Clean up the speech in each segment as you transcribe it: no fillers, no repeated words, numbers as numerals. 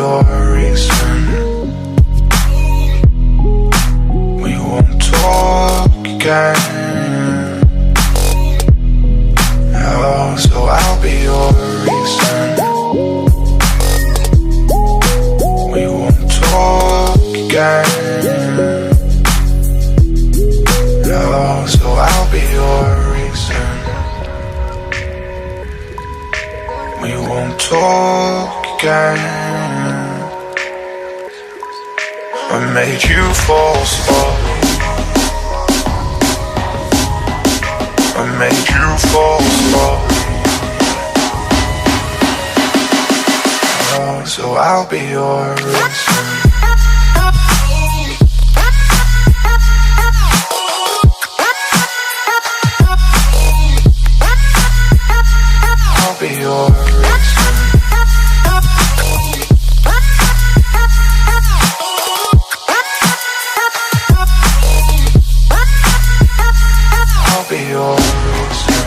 your reason. We won't talk again. Oh, so I'll be your reason. We won't talk again. Oh, so I'll be your reason. We won't talk again. I made you fall slowly. I made you fall slowly. Oh, so I'll be your reason. I'll be your reason. I'll be your reason.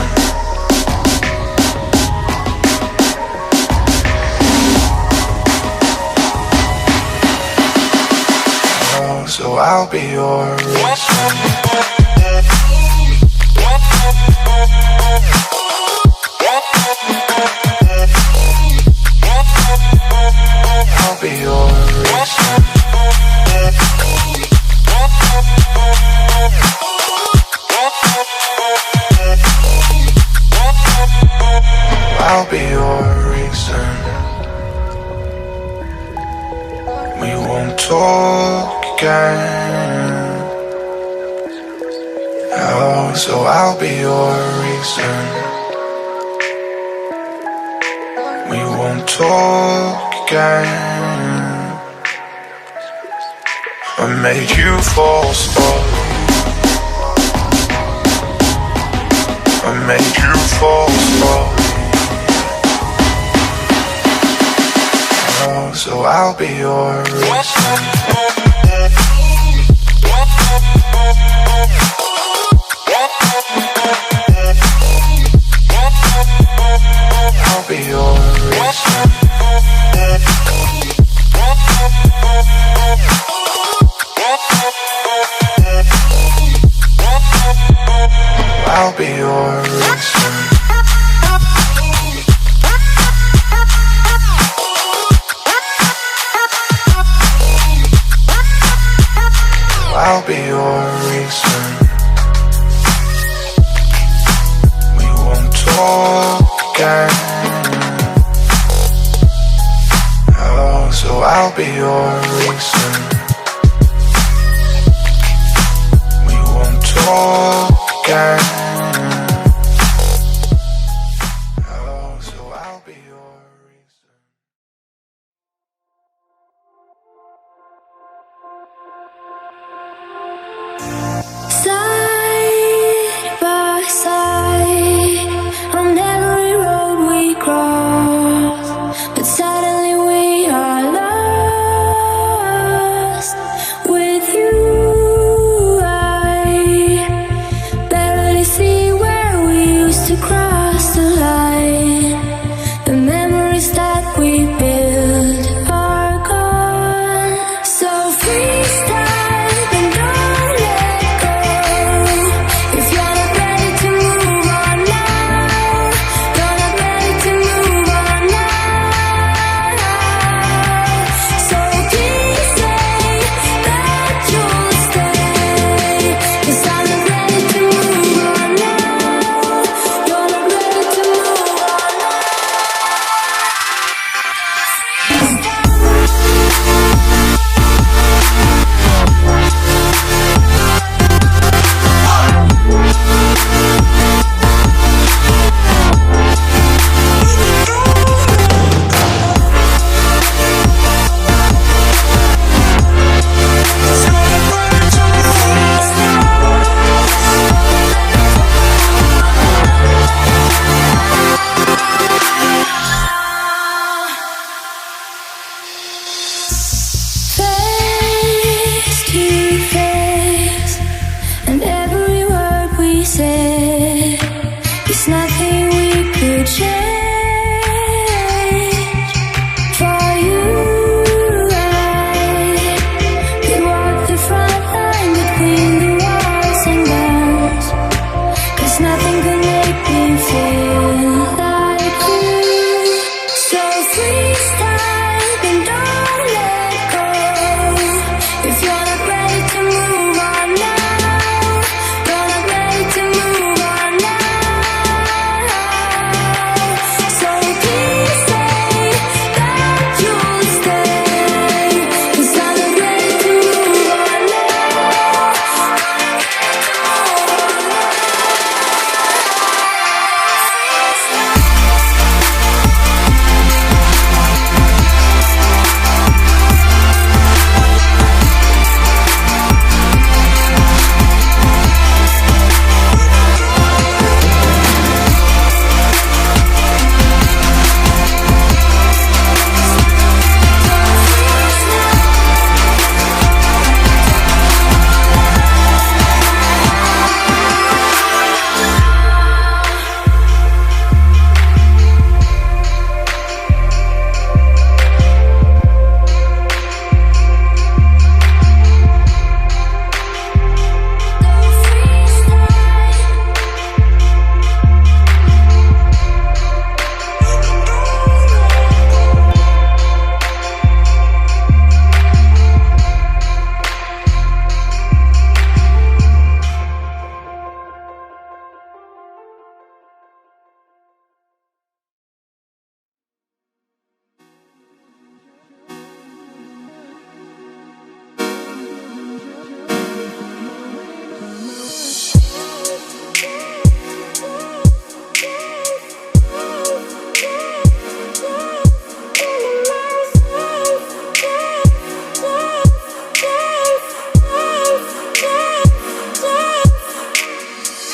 Oh, so I'll be your reason. I'll be your reason. I'll be your reason. We won't talk again. Oh, so I'll be your reason. We won't talk again. I made you fall slowly. I made you fall slowly. Oh, so I'll be your reason. I'll be your reason. I'll be your reason. I'll be your reason. We won't talk again. Oh, so I'll be your reason. We won't talk again. Oh, so I'll be your reason. Side by side on every road we cross, but suddenly we are lost. With you I barely see where we used to cross the line. The memories that we built are gone. So freestyle and don't let go. If you're not ready to move on now, you're not ready to move on now. So please say that you'll stay, 'cause I'm not ready to move on now. You're not ready to move on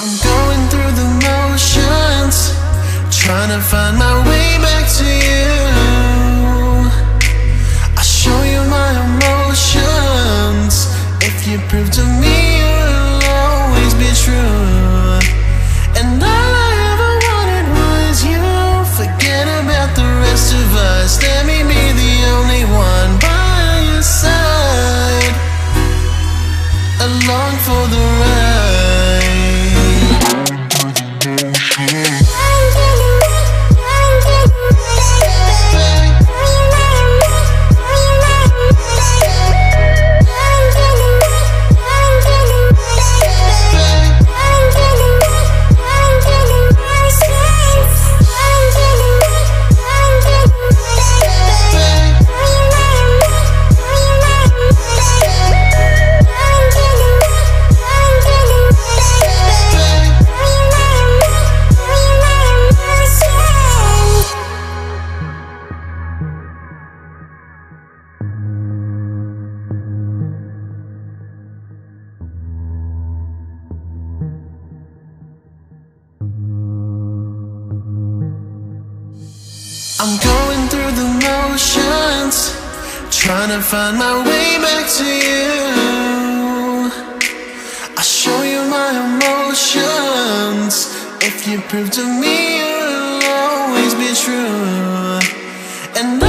I'm going through the motions, trying to find my way back to you. I'll show you my emotions if you prove to me you'll always be true. And all I ever wanted was you. Forget about the rest of us, let me be the only one by your side, along for the ride. I'm going through the motions, trying to find my way back to you. I'll show you my emotions if you prove to me you'll always be true. And